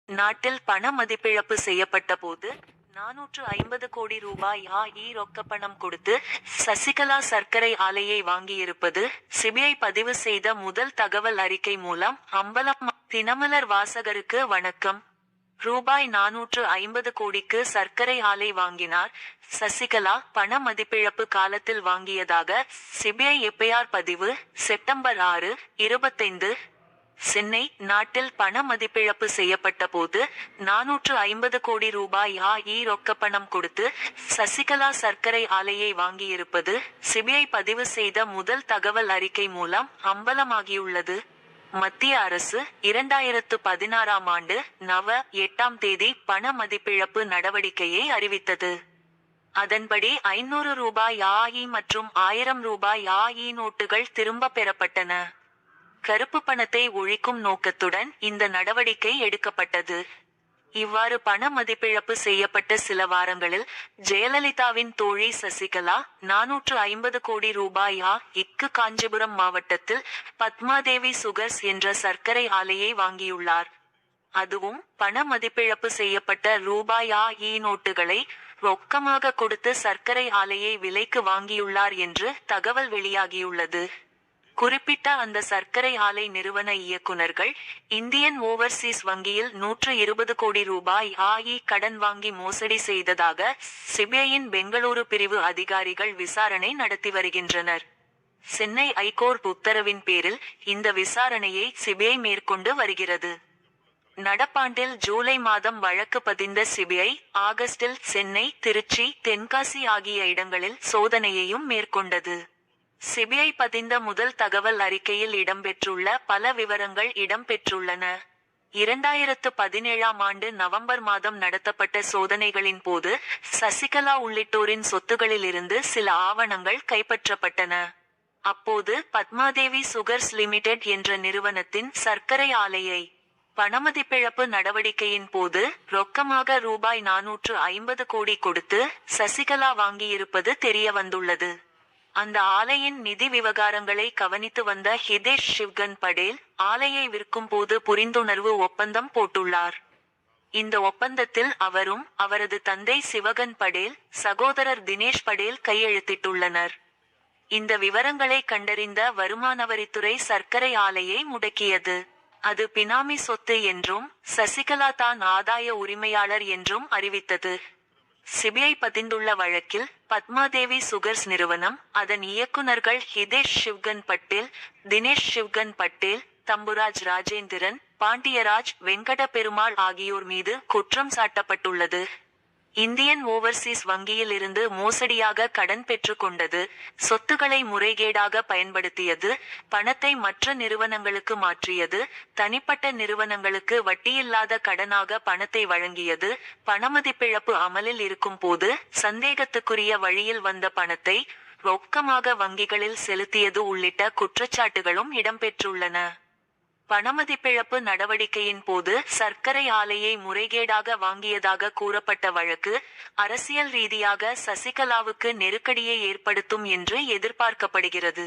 நாட்டில் பண மதிப்பிழப்பு செய்யப்பட்ட போது 450 கோடி ரூபாய் ரொக்கப்பணம் கொடுத்து சசிகலா சர்க்கரை ஆலையை வாங்கியிருப்பது சிபிஐ பதிவு செய்த முதல் தகவல் அறிக்கை மூலம் அம்பலம். தினமலர் வாசகருக்கு வணக்கம். ரூபாய் 450 கோடிக்கு சர்க்கரை ஆலை வாங்கினார் சசிகலா. பண மதிப்பிழப்பு காலத்தில் வாங்கியதாக சிபிஐ எஃப்ஐஆர் பதிவு. செப்டம்பர் 6, 25. சென்னை. நாட்டில் பண மதிப்பிழப்பு செய்யப்பட்ட போது 450 கோடி ரூபாய் ரொக்கப்பணம் கொடுத்து சசிகலா சர்க்கரை ஆலையை வாங்கியிருப்பது சிபிஐ பதிவு செய்த முதல் தகவல் அறிக்கை மூலம் அம்பலமாகியுள்ளது. மத்திய அரசு 2016ஆம் ஆண்டு நவ 8ஆம் தேதி பண மதிப்பிழப்பு நடவடிக்கையை அறிவித்தது. அதன்படி 500 ரூபாய் மற்றும் 1000 ரூபாய் நோட்டுகள் திரும்ப பெறப்பட்டன. கருப்பு பணத்தை ஒழிக்கும் நோக்கத்துடன் இந்த நடவடிக்கை எடுக்கப்பட்டது. இவ்வாறு பண மதிப்பிழப்பு செய்யப்பட்ட சில வாரங்களில் ஜெயலலிதாவின் தோழி சசிகலா 450 கோடி ரூபாய் இக்கு காஞ்சிபுரம் மாவட்டத்தில் பத்மாதேவி சுகர்ஸ் என்ற சர்க்கரை ஆலையை வாங்கியுள்ளார். அதுவும் பண மதிப்பிழப்பு செய்யப்பட்ட ரூபாய் நோட்டுகளை ரொக்கமாக கொடுத்து சர்க்கரை ஆலையை விலைக்கு வாங்கியுள்ளார் என்று தகவல் வெளியாகியுள்ளது. குறிப்பிட்ட அந்த சர்க்கரை ஆலை நிறுவன இயக்குனர்கள் இந்தியன் ஓவர்சீஸ் வங்கியில் 120 கோடி ரூபாய் கடன் வாங்கி மோசடி செய்ததாக சிபிஐயின் பெங்களூரு பிரிவு அதிகாரிகள் விசாரணை நடத்தி வருகின்றனர். சென்னை ஐகோர்ட் உத்தரவின் பேரில் இந்த விசாரணையை சிபிஐ மேற்கொண்டு வருகிறது. நடப்பாண்டில் ஜூலை மாதம் வழக்கு பதிந்த சிபிஐ ஆகஸ்டில் சென்னை, திருச்சி, தென்காசி ஆகிய இடங்களில் சோதனையையும் மேற்கொண்டது. சிபிஐ பதிந்த முதல் தகவல் அறிக்கையில் இடம்பெற்றுள்ள பல விவரங்கள் இடம்பெற்றுள்ளன. 2017ஆம் ஆண்டு நவம்பர் மாதம் நடத்தப்பட்ட சோதனைகளின் போது சசிகலா உள்ளிட்டோரின் சொத்துகளிலிருந்து சில ஆவணங்கள் கைப்பற்றப்பட்டன. அப்போது பத்மாதேவி சுகர்ஸ் லிமிடெட் என்ற நிறுவனத்தின் சர்க்கரை ஆலையை பணமதிப்பிழப்பு நடவடிக்கையின் போது ரொக்கமாக ரூபாய் 450 கோடி கொடுத்து சசிகலா வாங்கியிருப்பது தெரியவந்துள்ளது. அந்த ஆலையின் நிதி விவகாரங்களை கவனித்து வந்த ஹிதேஷ் சிவ்கன் படேல் ஆலையை விற்கும் போது புரிந்துணர்வு ஒப்பந்தம் போட்டுள்ளார். இந்த ஒப்பந்தத்தில் அவரும் அவரது தந்தை சிவகன் படேல், சகோதரர் தினேஷ் படேல் கையெழுத்திட்டுள்ளனர். இந்த விவரங்களை கண்டறிந்த வருமானவரித்துறை சர்க்கரை ஆலையை முடக்கியது. அது பினாமி சொத்து என்றும் சசிகலா தான் ஆதாய உரிமையாளர் என்றும் அறிவித்தது. சிபிஐ பதிந்துள்ள வழக்கில் பத்மாதேவி சுகர்ஸ் நிறுவனம், அதன் இயக்குனர்கள் ஹிதேஷ் சிவ்கன் பட்டேல், தினேஷ் சிவ்கன் பட்டேல், தம்புராஜ் ராஜேந்திரன், பாண்டியராஜ், வெங்கட பெருமாள் ஆகியோர் மீது குற்றம் சாட்டப்பட்டுள்ளது. இந்தியன் ஓவர்சீஸ் வங்கியில் இருந்து மோசடியாக கடன் பெற்று கொண்டது, சொத்துக்களை முறைகேடாக பயன்படுத்தியது, பணத்தை மற்ற நிறுவனங்களுக்கு மாற்றியது, தனிப்பட்ட நிறுவனங்களுக்கு வட்டியில்லாத கடனாக பணத்தை வழங்கியது, பணமதிப்பிழப்பு அமலில் இருக்கும் போது சந்தேகத்துக்குரிய வழியில் வந்த பணத்தை ரொக்கமாக வங்கிகளில் செலுத்தியது உள்ளிட்ட குற்றச்சாட்டுகளும் இடம்பெற்றுள்ளன. பணமதிப்பிழப்பு நடவடிக்கையின் போது சர்க்கரை ஆலையை முறைகேடாக வாங்கியதாக கூறப்பட்ட வழக்கு அரசியல் ரீதியாக சசிகலாவுக்கு நெருக்கடியை ஏற்படுத்தும் என்று எதிர்பார்க்கப்படுகிறது.